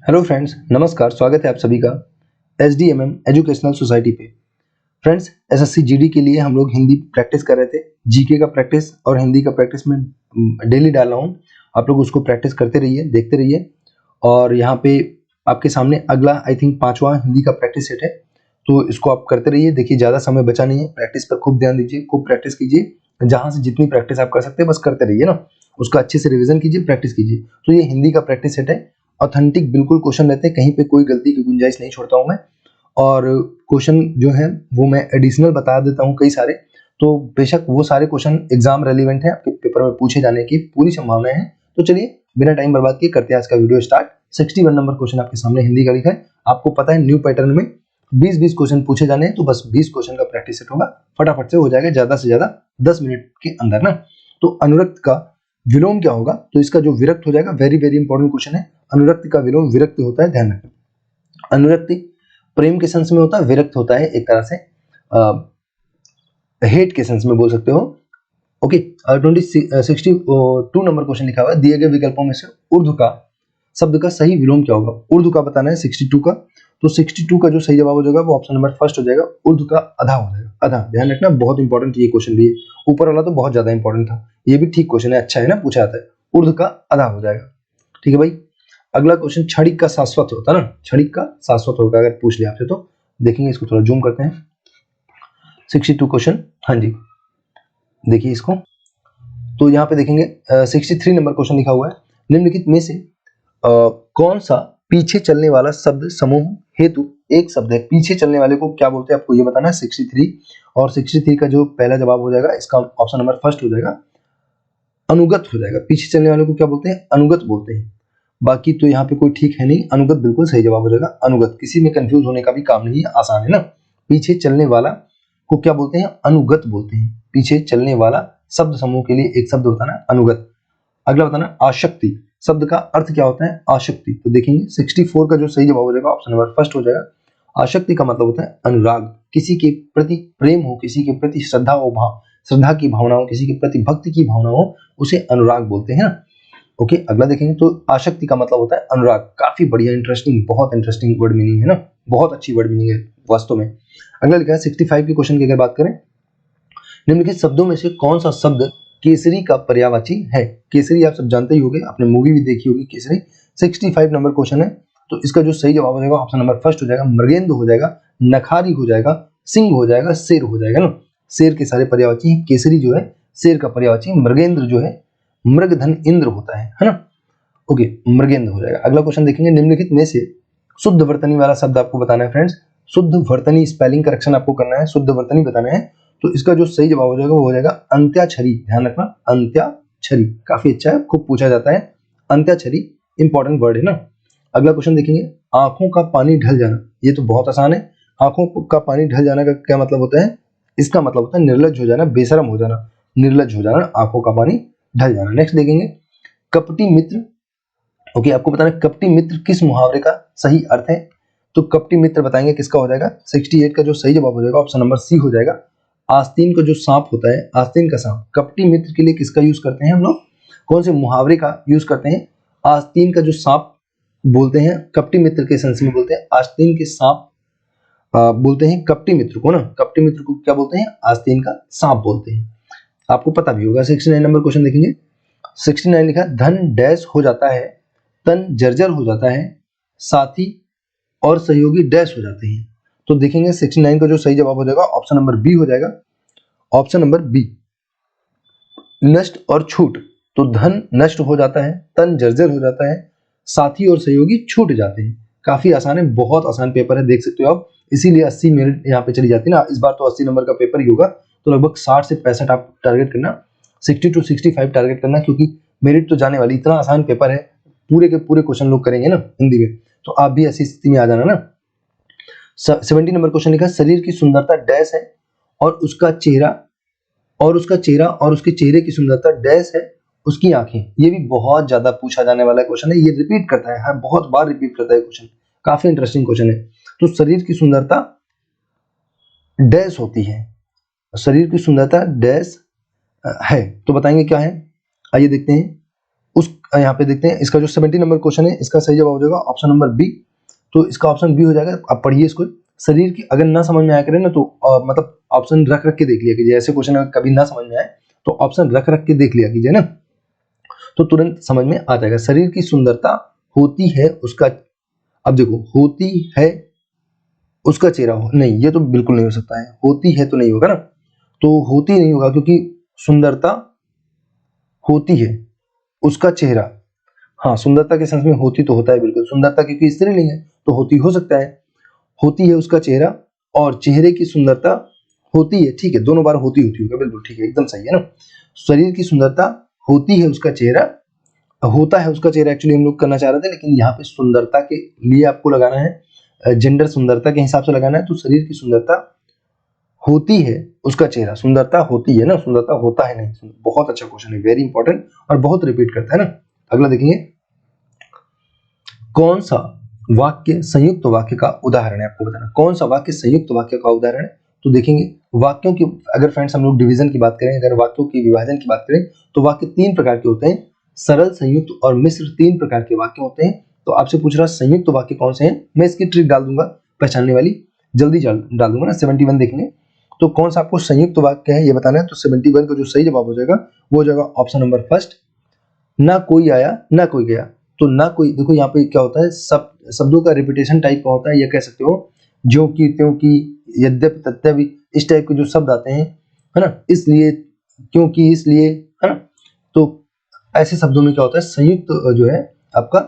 Hello friends, नमस्कार। स्वागत है आप सभी का SDMM एजुकेशनल सोसाइटी पे। फ्रेंड्स, SSC GD के लिए हम लोग हिंदी प्रैक्टिस कर रहे थे। जीके का प्रैक्टिस और हिंदी का प्रैक्टिस में डेली डाल रहा हूँ। आप लोग उसको प्रैक्टिस करते रहिए, देखते रहिए। और यहाँ पे आपके सामने अगला आई थिंक 5वां हिंदी का प्रैक्टिस सेट है, तो इसको आप करते रहिए। देखिए, ज़्यादा समय बचा नहीं है, प्रैक्टिस पर खूब ध्यान दीजिए, खूब प्रैक्टिस कीजिए। जहाँ से जितनी प्रैक्टिस आप कर सकते हैं बस करते रहिए ना, उसका अच्छे से रिविजन कीजिए, प्रैक्टिस कीजिए। तो ये हिंदी का प्रैक्टिस सेट है, ऑथेंटिक बिल्कुल क्वेश्चन रहते हैं, कहीं पे कोई गलती की गुंजाइश नहीं छोड़ता हूँ मैं। और क्वेश्चन जो है वो मैं एडिशनल बता देता हूँ कई सारे, तो बेशक वो सारे क्वेश्चन एग्जाम रेलिवेंट है, आपके पेपर में पूछे जाने की पूरी संभावना है। तो चलिए बिना टाइम बर्बाद किए करते हैं आज का वीडियो स्टार्ट। 61 नंबर क्वेश्चन आपके सामने हिंदी का लिखा है। आपको पता है न्यू पैटर्न में 20-20 क्वेश्चन पूछे जाने हैं, तो बस 20 क्वेश्चन का प्रैक्टिस सेट होगा, फटाफट से हो जाएगा, ज्यादा से ज्यादा 10 मिनट के अंदर ना। तो अनुरक्त का विलोम क्या होगा? तो इसका जो विरक्त हो जाएगा, वेरी वेरी इंपॉर्टेंट क्वेश्चन है। अनुरक्ति का विलोम विरक्त होता है, ध्यान रखना। अनुरक्ति प्रेम के सेंस में होता है, विरक्त होता है एक तरह से हेट के सेंस में बोल सकते हो। ओके, 62 नंबर क्वेश्चन लिखा हुआ है, दिए गए विकल्पों में से उर्दू का शब्द का सही विलोम क्या होगा? उर्दू का बताना है 62 का। तो 62 का जो सही जवाब हो जाएगा वो ऑप्शन नंबर फर्स्ट हो जाएगा, उर्दू का आधा हो जाएगा। आधा, ध्यान रखना, बहुत इंपॉर्टेंट ये क्वेश्चन भी है। ऊपर वाला तो बहुत ज्यादा इंपॉर्टेंट था, ये भी ठीक क्वेश्चन है, अच्छा है ना, पूछा जाता है। उर्दू का आधा हो जाएगा, ठीक है भाई। अगला क्वेश्चन क्षणिक का शाश्वत होता है ना, क्षणिक का शाश्वत होगा अगर पूछ लिया आपसे तो। देखेंगे इसको, थोड़ा जूम करते हैं। 62 क्वेश्चन, हाँ जी, देखिए इसको। तो यहाँ पे देखेंगे 63 नंबर क्वेश्चन लिखा हुआ है, निम्नलिखित में से कौन सा पीछे चलने वाला शब्द समूह हेतु एक शब्द है? पीछे चलने वाले को क्या बोलते हैं आपको ये बताना है 63। और 63 का जो पहला जवाब हो जाएगा इसका ऑप्शन नंबर फर्स्ट हो जाएगा, अनुगत हो जाएगा। पीछे चलने वाले को क्या बोलते हैं? अनुगत बोलते हैं। बाकी तो यहाँ पे कोई ठीक है नहीं, अनुगत बिल्कुल सही जवाब हो जाएगा। अनुगत, किसी में कंफ्यूज होने का भी काम नहीं है, आसान है ना। पीछे चलने वाला को क्या बोलते हैं? अनुगत बोलते हैं। पीछे चलने वाला शब्द समूह के लिए एक शब्द होता है ना, अनुगत। अगला बताना आशक्ति, शब्द का अर्थ क्या होता है? आशक्ति। तो देखेंगे 64 का जो सही जवाब हो जाएगा ऑप्शन नंबर फर्स्ट हो जाएगा। आशक्ति का मतलब होता है अनुराग, किसी के प्रति प्रेम हो, किसी के प्रति श्रद्धा हो, श्रद्धा की भावना हो, किसी के प्रति भक्ति की भावना हो, उसे अनुराग बोलते हैं ना। ओके, अगला देखेंगे तो आशक्ति का मतलब होता है अनुराग। काफी बढ़िया, इंटरेस्टिंग, बहुत इंटरेस्टिंग वर्ड मीनिंग है ना, बहुत अच्छी वर्ड मीनिंग है वास्तव में। अगला लिखा है 65 के क्वेश्चन की अगर बात करें, निम्नलिखित शब्दों में से कौन सा शब्द केसरी का पर्यायवाची है? केसरी आप सब जानते ही होंगे, आपने मूवी भी देखी होगी केसरी। 65 नंबर क्वेश्चन है, तो इसका जो सही जवाब हो जाएगा ऑप्शन नंबर फर्स्ट हो जाएगा, मृगेंद्र हो जाएगा, नखारी हो जाएगा, सिंह हो जाएगा, शेर हो जाएगा ना। शेर के सारे पर्यायवाची हैं, केसरी जो है शेर का पर्यायवाची, मृगेंद्र जो है मृगधन इंद्र होता है ना। ओके, मृगेंद्र हो जाएगा। अगला क्वेश्चन देखेंगे, निम्नलिखित में से शुद्ध वर्तनी वाला शब्द आपको बताना है फ्रेंड्स। शुद्ध वर्तनी स्पेलिंग करेक्शन आपको करना है, शुद्ध वर्तनी बताना है। तो इसका जो सही जवाब हो जाएगा वो हो जाएगा अंत्याक्षरी। ध्यान रखना, अंत्याक्षरी काफी अच्छा है, खूब पूछा जाता है। अंत्याक्षरी इंपॉर्टेंट वर्ड है ना। अगला क्वेश्चन देखेंगे, आंखों का पानी ढल जाना। ये तो बहुत आसान है। आंखों का पानी ढल जाना का क्या मतलब होता है? इसका मतलब होता है निर्लज्ज हो जाना, बेशरम हो जाना, निर्लज्ज हो जाना, आंखों का पानी ढल जाना। नेक्स्ट देखेंगे, कपटी मित्र। ओके, आपको बताना है कपटी मित्र किस मुहावरे का सही अर्थ है? तो कपटी मित्र बताएंगे किसका हो जाएगा। 68 का जो सही जवाब हो जाएगा ऑप्शन नंबर सी हो जाएगा। आस्तीन का जो सांप होता है, आस्तीन का सांप, कपटी मित्र के लिए किसका यूज करते हैं हम लोग? कौन से मुहावरे का यूज करते हैं? आस्तीन का जो सांप बोलते हैं, कपटी मित्र के सेंस में बोलते हैं आस्तीन के सांप बोलते हैं कपटी मित्र को ना। कपटी मित्र को क्या बोलते हैं? आस्तीन का सांप बोलते हैं, आपको पता भी होगा। 69 नंबर क्वेश्चन देखेंगे, 69 लिखा, धन डैश हो जाता है, तन जर्जर हो जाता है, साथी और सहयोगी डैश हो जाते हैं। तो देखेंगे 69 का जो सही जवाब हो जाएगा ऑप्शन नंबर बी हो जाएगा, ऑप्शन नंबर बी, नष्ट और छूट। तो धन नष्ट हो जाता है, तन जर्जर हो जाता है, साथी और सहयोगी छूट जाते हैं। काफी आसान है, बहुत आसान पेपर है, देख सकते हो आप। इसीलिए 80 मिनट यहाँ पे चली जाती है ना। इस बार तो 80 नंबर का पेपर ही होगा, तो लगभग 60 से 65 आप टारगेट करना, 60 to 65 टारगेट करना, क्योंकि मेरिट तो जाने वाली। इतना आसान पेपर है, पूरे के पूरे क्वेश्चन लोग करेंगे ना हिंदी में, तो आप भी ऐसी स्थिति में आ जाना ना। 70 नंबर क्वेश्चन लिखा, शरीर की सुंदरता डैश है और उसका चेहरा और उसके चेहरे की सुंदरता डैश है उसकी आंखें। ये भी बहुत ज्यादा पूछा जाने वाला क्वेश्चन है, ये रिपीट करता है, हर बहुत बार रिपीट करता है क्वेश्चन, काफी इंटरेस्टिंग क्वेश्चन है। तो शरीर की सुंदरता डैश होती है, शरीर की सुंदरता डैश है, तो बताएंगे क्या है? आइए देखते हैं। उस यहाँ पे देखते हैं इसका जो 70 नंबर क्वेश्चन है, इसका सही जवाब हो जाएगा ऑप्शन नंबर बी। तो इसका ऑप्शन बी हो जाएगा। अब पढ़िए इसको, शरीर की अगर ना समझ में आया करे ना तो मतलब ऑप्शन रख रख के देख लिया कीजिए। ऐसे क्वेश्चन अगर कभी ना समझ में आए तो ऑप्शन रख रख के देख लिया कीजिए ना, तो तुरंत समझ में आ जाएगा। शरीर की सुंदरता होती है उसका, अब देखो होती है उसका चेहरा हो, नहीं ये तो बिल्कुल नहीं हो सकता है, होती है तो नहीं होगा ना, तो होती नहीं होगा क्योंकि सुंदरता होती है उसका चेहरा। हाँ, सुंदरता के सेंस में होती तो होता है बिल्कुल, सुंदरता क्योंकि स्त्रीलिंग है तो होती हो सकता है। होती है उसका चेहरा और चेहरे की सुंदरता होती है, ठीक है, दोनों बार होती होगा, बिल्कुल ठीक है, एकदम सही है ना। शरीर की सुंदरता होती है उसका चेहरा, होता है उसका चेहरा एक्चुअली हम लोग करना चाह रहे थे, लेकिन यहाँ पे सुंदरता के लिए आपको लगाना है, जेंडर सुंदरता के हिसाब से लगाना है। तो शरीर की सुंदरता होती है उसका चेहरा, सुंदरता होती है ना, सुंदरता होता है नहीं। बहुत अच्छा क्वेश्चन है, वेरी इंपॉर्टेंट और बहुत रिपीट करता है ना। अगला देखेंगे, कौन सा वाक्य संयुक्त वाक्य का उदाहरण है, आपको बताना कौन सा वाक्य संयुक्त वाक्य का उदाहरण है। तो देखेंगे वाक्यों की, अगर फ्रेंड्स हम लोग डिवीजन की बात करें, अगर वाक्यों की विभाजन की बात करें तो वाक्य 3 प्रकार के होते हैं, सरल, संयुक्त और मिश्र, 3 प्रकार के वाक्य होते हैं। तो आपसे पूछ रहा संयुक्त वाक्य कौन से हैं, मैं इसकी ट्रिक डाल दूंगा पहचानने वाली, जल्दी डाल दूंगा ना। 71 देखेंगे तो कौन सा आपको संयुक्त वाक्य है ये बताना है। तो 71 का जो सही जवाब हो जाएगा वो हो जाएगा ऑप्शन नंबर फर्स्ट, ना कोई आया ना कोई गया। तो ना कोई, देखो यहाँ पे क्या होता है, शब्दों का रिपीटेशन टाइप का होता है, ये कह सकते हो जो कि, त्यों की, यद्यपि, तथ्यपि, इस टाइप के जो शब्द आते हैं, है ना, इसलिए, क्योंकि, इसलिए, है ना। तो ऐसे शब्दों में क्या होता है, संयुक्त जो है आपका,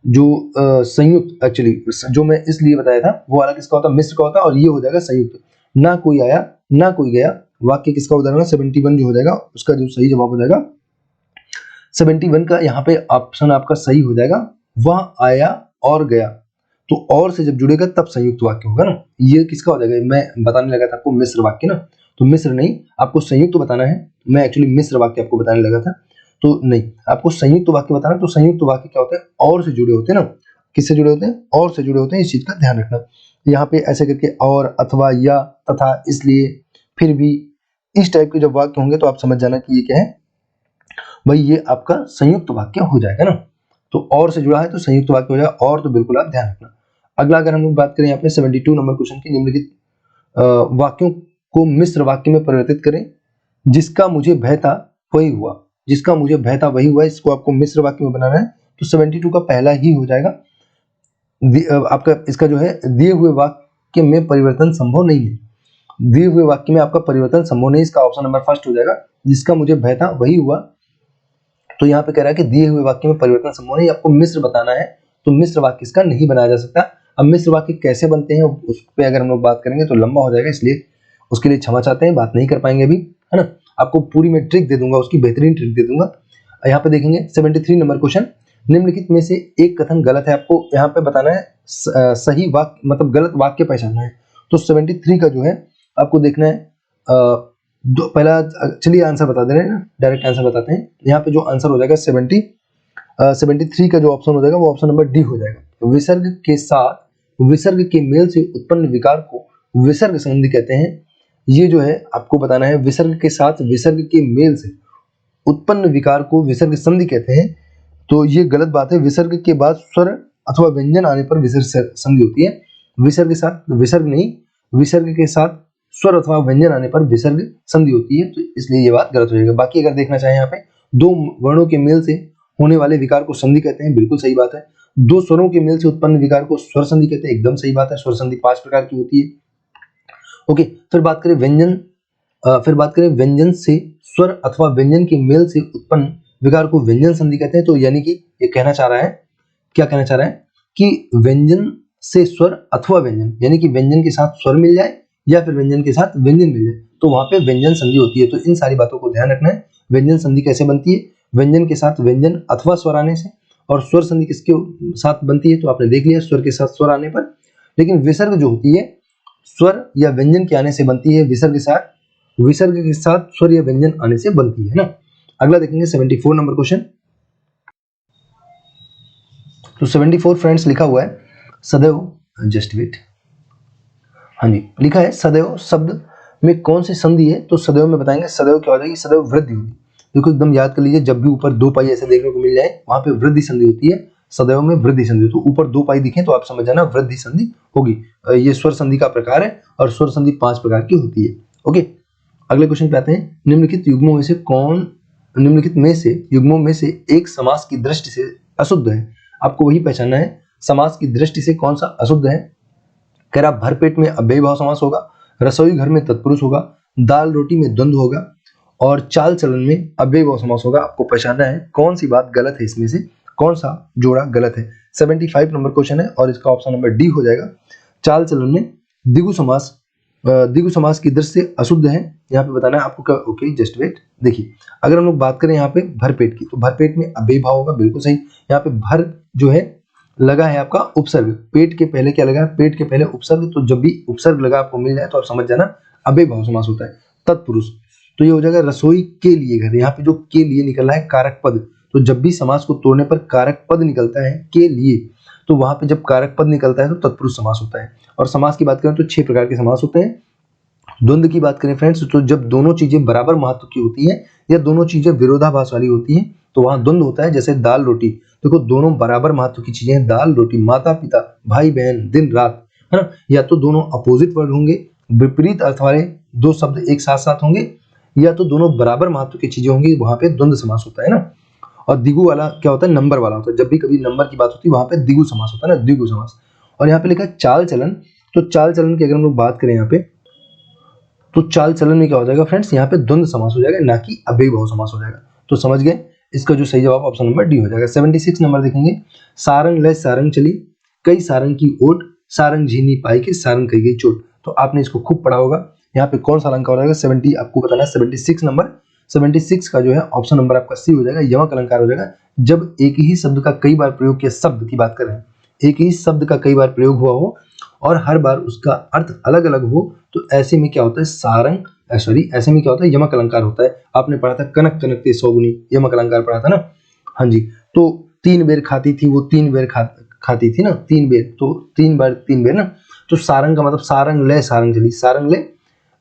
जो संयुक्त एक्चुअली जो मैं इसलिए बताया था वो वाला किसका होता है, मिश्र का होता है, और ये हो जाएगा संयुक्त। ना कोई आया ना कोई गया वाक्य किसका उदाहरण है, 71 जो हो जाएगा उसका जो सही जवाब हो जाएगा 71 का यहाँ पे ऑप्शन आपका सही हो जाएगा, वह आया और गया। तो और से जब जुड़ेगा तब संयुक्त वाक्य होगा ना। ये किसका हो जाएगा, मैं बताने लगा था आपको मिश्र वाक्य ना, तो मिश्र नहीं, आपको संयुक्त बताना है। मैं एक्चुअली मिश्र वाक्य आपको बताने लगा था, तो नहीं, आपको संयुक्त वाक्य बताना। तो संयुक्त वाक्य क्या होता है, और से जुड़े होते हैं ना, किससे जुड़े होते हैं, और से जुड़े होते हैं, इस चीज का ध्यान रखना। यहाँ पे ऐसे करके और, अथवा, या, तथा, इसलिए, फिर भी, इस टाइप के जब वाक्य होंगे तो आप समझ जाना कि ये क्या है भाई, ये आपका संयुक्त वाक्य हो जाएगा ना। तो और से जुड़ा है तो संयुक्त वाक्य हो जाएगा, और तो बिल्कुल आप ध्यान रखना। अगला अगर हम लोग बात करें यहाँ पे 72 नंबर क्वेश्चन की, निम्नलिखित वाक्यों को मिश्र वाक्य में परिवर्तित करें। जिसका मुझे भय था वही हुआ, जिसका मुझे भय था वही हुआ, इसको आपको मिश्र वाक्य में बनाना है। तो 72 का पहला ही हो जाएगा आपका, इसका जो है दिए हुए वाक्य में परिवर्तन संभव नहीं है, दिए हुए वाक्य में आपका परिवर्तन संभव नहीं, इसका ऑप्शन नंबर फर्स्ट हो जाएगा, जिसका मुझे भय था वही हुआ। तो यहाँ पे कह रहा है कि दिए हुए वाक्य में परिवर्तन संभव नहीं, आपको मिश्र बताना है, तो मिश्र वाक्य इसका नहीं बनाया जा सकता। अब मिश्र वाक्य कैसे बनते हैं उस पर अगर हम लोग बात करेंगे तो लंबा हो जाएगा, इसलिए उसके लिए क्षमा चाहते हैं, बात नहीं कर पाएंगे अभी, है ना। आपको पूरी मैं ट्रिक दे दूंगा, उसकी बेहतरीन ट्रिक दे दूंगा। यहाँ पे देखेंगे 73 नंबर क्वेश्चन, निम्नलिखित में से एक कथन गलत है, आपको यहाँ पे बताना है सही वाक्य, मतलब गलत वाक्य पहचानना है। तो 73 का जो है आपको देखना है, पहला, चलिए आंसर बता दे रहे हैं ना, डायरेक्ट आंसर बताते हैं। यहाँ पे जो आंसर हो जाएगा 73 का जो ऑप्शन हो जाएगा वो ऑप्शन नंबर डी हो जाएगा। विसर्ग के साथ विसर्ग के मेल से उत्पन्न विकार को विसर्ग संधि कहते हैं। ये जो है आपको बताना है, विसर्ग के साथ विसर्ग के मेल से उत्पन्न विकार को विसर्ग संधि कहते हैं। तो ये गलत बात है, विसर्ग के बाद स्वर अथवा व्यंजन आने पर विसर्ग संधि होती है, विसर्ग के साथ विसर्ग नहीं, विसर्ग के साथ स्वर अथवा व्यंजन आने पर विसर्ग संधि होती है, तो इसलिए ये बात गलत हो जाएगी। बाकी अगर देखना चाहें यहाँ पे, दो वर्णों के मेल से होने वाले विकार को संधि कहते हैं, बिल्कुल सही बात है। दो स्वरों के मेल से उत्पन्न विकार को स्वर संधि कहते हैं, एकदम सही बात है। स्वर संधि 5 प्रकार की होती है। ओके, फिर बात करें व्यंजन से स्वर अथवा व्यंजन के मेल से उत्पन्न विकार को व्यंजन संधि कहते हैं। तो यानी कि ये कहना चाह रहा है, क्या कहना चाह रहा है कि व्यंजन से स्वर अथवा व्यंजन, यानी कि व्यंजन के साथ स्वर मिल जाए या फिर व्यंजन के साथ व्यंजन मिल जाए तो वहां पे व्यंजन संधि होती है। तो इन सारी बातों को ध्यान रखना है। व्यंजन संधि कैसे बनती है, व्यंजन के साथ व्यंजन अथवा स्वर आने से, और स्वर संधि किसके साथ बनती है, तो आपने देख लिया, स्वर के साथ स्वर आने पर। लेकिन विसर्ग जो होती है स्वर या व्यंजन के आने से बनती है, विसर्ग के साथ स्वर या व्यंजन आने से बनती है ना। अगला देखेंगे 74 नंबर क्वेश्चन। तो 74 फ्रेंड्स लिखा हुआ है सदैव, जस्ट वेट, हाँ जी, लिखा है सदैव शब्द में कौन सी संधि है। तो सदैव में बताएंगे, सदैव क्या हो जाएगी, सदैव वृद्धि होगी। देखो एकदम याद कर लीजिए, जब भी ऊपर 2 पाई ऐसे देखने को मिल जाए वहां पे वृद्धि संधि होती है, सदैव में वृद्धि संधि। तो ऊपर 2 पाई दिखे तो आप समझ जाना वृद्धि संधि होगी। ये स्वर संधि का प्रकार है और स्वर संधि 5 प्रकार की होती है। ओके, अगले क्वेश्चन पे आते हैं। निम्नलिखित युग्मों में से युग्मों में से एक समास की दृष्टि से अशुद्ध है। आपको वही पहचानना है, समास की दृष्टि से कौन सा अशुद्ध है। कह रहा भरपेट में अव्ययी भाव समास होगा, रसोई घर में तत्पुरुष होगा, दाल रोटी में द्वंद्व होगा और चाल चलन में अव्ययी भाव समास होगा। आपको पहचानना है कौन सी बात गलत है, इसमें से कौन सा जोड़ा गलत है। 75 नंबर क्वेश्चन है और इसका ऑप्शन नंबर डी हो जाएगा। चाल चलन में द्विगु समास की दृष्टि से अशुद्ध है, यहाँ पे बताना है आपको क्या। Okay just wait. देखिए अगर हम लोग बात करें यहाँ पे भरपेट की, तो भरपेट में अव्ययी भाव होगा, बिल्कुल सही। यहाँ पे भर जो है लगा है आपका उपसर्ग, पेट के पहले क्या लगा है, पेट के पहले उपसर्ग। तो जब भी उपसर्ग लगा आपको मिल जाए तो आप समझ जाना अव्ययी भाव समास होता है। तत्पुरुष, तो ये हो जाएगा रसोई के लिए घर। यहाँ पे जो के लिए निकल रहा है कारक पद, तो जब भी समास को तोड़ने पर कारक पद निकलता है के लिए, तो वहां पे जब कारक पद निकलता है तो तत्पुरुष समास होता है। और समास की बात करें तो 6 प्रकार के समास होते हैं। द्वंद्व की बात करें फ्रेंड्स, तो जब दोनों चीजें बराबर महत्व की होती है या दोनों चीजें विरोधाभास वाली होती हैं तो वहां द्वंद्व होता है। जैसे दाल रोटी, देखो दोनों बराबर महत्व की चीजें हैं, दाल रोटी, माता पिता, भाई बहन, दिन रात, है ना। या तो दोनों अपोजिट वर्ड होंगे, विपरीत अर्थ वाले दो शब्द एक साथ साथ होंगे, या तो दोनों बराबर महत्व की चीजें होंगी, वहां पे द्वंद्व समास होता है ना। और द्विगु वाला क्या होता है, नंबर वाला होता है। जब भी कभी नंबर की बात होती है वहां पे द्विगु समास होता है ना, द्विगु समास। और यहाँ पे लिखा है चाल चलन, तो चाल चलन की अगर हम लोग बात करें यहाँ पे, तो चाल चलन में क्या हो जाएगा फ्रेंड्स, यहाँ पे द्वंद्व समास हो जाएगा, ना कि अव्ययी भाव समास हो जाएगा। तो समझ गए, इसका जो सही जवाब ऑप्शन नंबर डी हो जाएगा। 76 नंबर देखेंगे। सारंग ले सारंग चली, कई सारंग की ओट, सारंग झीनी पाई के सारंग कही गई चोट। तो आपने इसको खूब पढ़ा होगा। यहाँ पे कौन सा अलंकार हो जाएगा, 70 आपको बताना है। 76 नंबर, 76 का जो है ऑप्शन नंबर आपका सी हो जाएगा, यमक अलंकार हो जाएगा। जब एक ही शब्द का कई बार प्रयोग किया, शब्द की बात कर रहे हैं, एक ही शब्द का कई बार प्रयोग हुआ हो और हर बार उसका अर्थ अलग अलग हो, तो ऐसे में क्या होता है, ऐसे में क्या होता है, यमक अलंकार होता है। आपने पढ़ा था कनक कनकते सौगुनी, यमक अलंकार पढ़ा था ना। हाँ जी, तो 3 बेर खाती थी वो, 3 बेर खाती थी ना, 3 बेर, तो 3 बार 3 बेर ना। तो सारंग का मतलब सारंग ले सारंग चली, सारंग ले।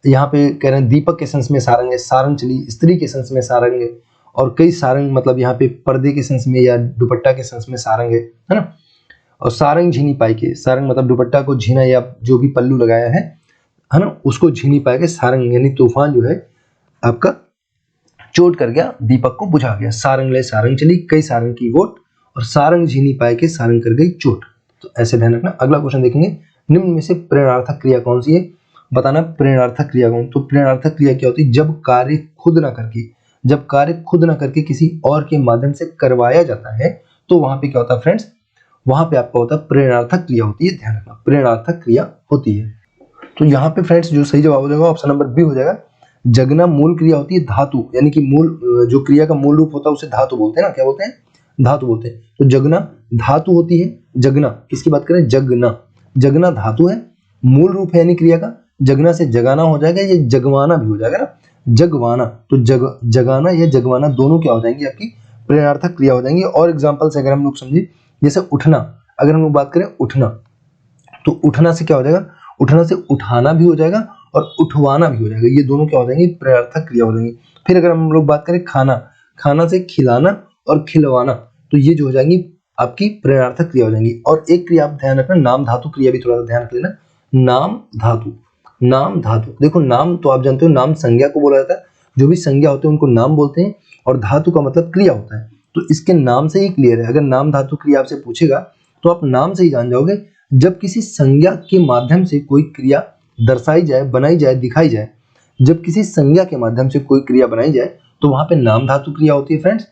यहाँ पे कह रहे हैं दीपक के सेंस में सारंग है, सारंग चली स्त्री के सेंस में सारंग है। और कई सारंग मतलब यहाँ पे पर्दे के सेंस में या दुपट्टा के सेंस में सारंग है ना। और सारंग झीनी पाई के, सारंग मतलब दुपट्टा को झीना या जो भी पल्लू लगाया है ना, उसको झीनी पाई के सारंग, यानी तूफान जो है आपका चोट कर गया, दीपक को बुझा गया। सारंग ले सारंग चली, कई सारंग की वोट, और सारंग झीनी पाई के सारंग कर गई चोट। तो ऐसे ध्यान रखना। अगला क्वेश्चन देखेंगे। निम्न में से प्रेरणार्थक क्रिया कौन सी है, बताना प्रेरणार्थक क्रिया कौन। तो प्रेरणार्थक क्रिया क्या होती है, जब कार्य खुद ना करके किसी और के माध्यम से करवाया जाता है, तो वहां पे क्या होता है फ्रेंड्स, वहां पे आपका होता है प्रेरणार्थक क्रिया होती है। ध्यान रखना, प्रेरणार्थक क्रिया होती है। तो यहाँ पे फ्रेंड्स जो सही जवाब हो जाएगा ऑप्शन नंबर बी हो जाएगा। जगना मूल क्रिया होती है धातु, यानी कि मूल जो क्रिया का मूल रूप होता है उसे धातु बोलते हैं ना, क्या बोलते हैं, धातु बोलते हैं। तो जगना धातु होती है। जगना किसकी बात करें, जगना धातु है, मूल रूप है यानी क्रिया का। जगना से जगाना हो जाएगा, ये जगवाना भी हो जाएगा ना, जगवाना। तो जगाना या जगवाना दोनों क्या हो जाएंगे, आपकी प्रेरणार्थक क्रिया हो जाएंगी। और एग्जाम्पल से अगर हम लोग समझे, जैसे उठना, अगर हम लोग बात करें उठना, तो उठना से क्या हो जाएगा, उठना से उठाना भी हो जाएगा और उठवाना भी हो जाएगा, ये दोनों क्या हो जाएंगे, प्रेरणार्थक क्रिया हो जाएंगी। फिर अगर हम लोग बात करें खाना से खिलाना और खिलवाना, तो ये जो हो जाएंगी आपकी प्रेरणार्थक क्रिया हो जाएंगी। और एक क्रिया आप ध्यान रखना, नाम धातु क्रिया भी थोड़ा सा ध्यान रख लेना। नाम धातु, देखो नाम तो आप जानते हो, नाम संज्ञा को बोला जाता है, जो भी संज्ञा होते हैं उनको नाम बोलते हैं, और धातु का मतलब क्रिया होता है। तो इसके नाम से ही क्लियर है। अगर नाम धातु क्रिया आपसे पूछेगा तो आप नाम से ही जान जाओगे। जब किसी संज्ञा के माध्यम से कोई क्रिया दर्शाई जाए, बनाई जाए, दिखाई जाए, जब किसी संज्ञा के माध्यम से कोई क्रिया बनाई जाए, तो वहां पे नाम धातु क्रिया होती है फ्रेंड्स।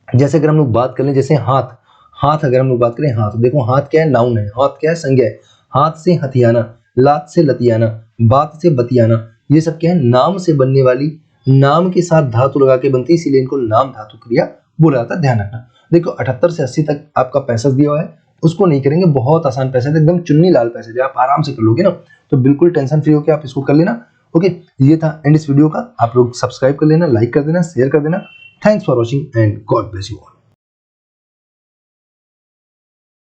जैसे अगर हम लोग बात कर लें, जैसे हाथ अगर हम लोग बात करें, हाथ, देखो हाथ क्या है, नाउन है, हाथ क्या है, संज्ञा है। हाथ से हथियाना, लात से लतियाना, बात से बतियाना, ये सब क्या है, नाम से बनने वाली, नाम के साथ धातु लगा के बनती है, इसीलिए इनको नाम धातु क्रिया बोला जाता है। ध्यान रखना। देखो 78 से 80 तक आपका पैसेज दिया हुआ है, उसको नहीं करेंगे, बहुत आसान पैसेज है, एकदम चुन्नी लाल पैसेज है, आप आराम से कर लोगे ना, तो बिल्कुल टेंशन फ्री होकर आप इसको कर लेना। ओके, ये था एंड इस वीडियो का। आप लोग सब्सक्राइब कर लेना, लाइक कर देना, शेयर कर देना। Thanks for watching and God bless you all.